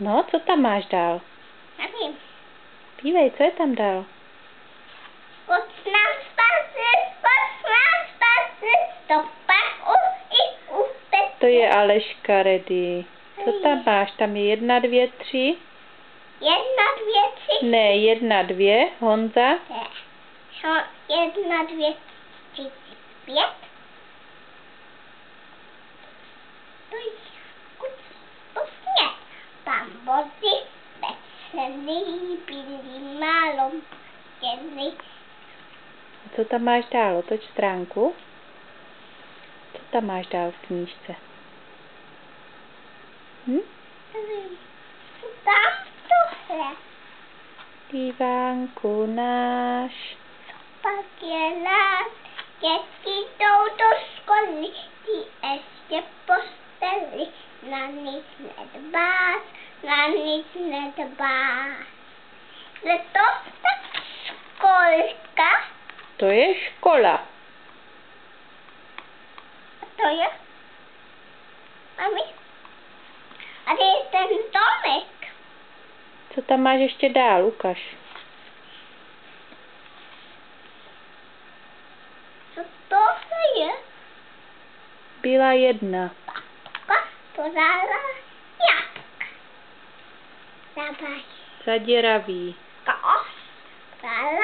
No, co tam máš dál? Nevím. Pívej, co je tam dál? To je Aleška ready. Co tam máš? Tam je 1, 2, 3. 1, 2, 3. Ne, 1, 2. Honza. Ne. 1, 2, 3, 5. To je kusně. Bambozy, veselý, bílý, malom, dělý. Co tam máš dál? Otoč stránku. Co tam máš dál v knížce? Tam tohle. Ivánku náš. Pak je rád, děti jdou do školy, ty ještě posteli. Na nic nedbás, na nic nedbás. Je to tak školka? To je škola. A to je? Mami? A kde je ten domek? Co tam máš ještě dál? Ukaž. Co tohle je? Byla 1. Babka podala jablka. Zabaj. Zaděravý. Kos. Dala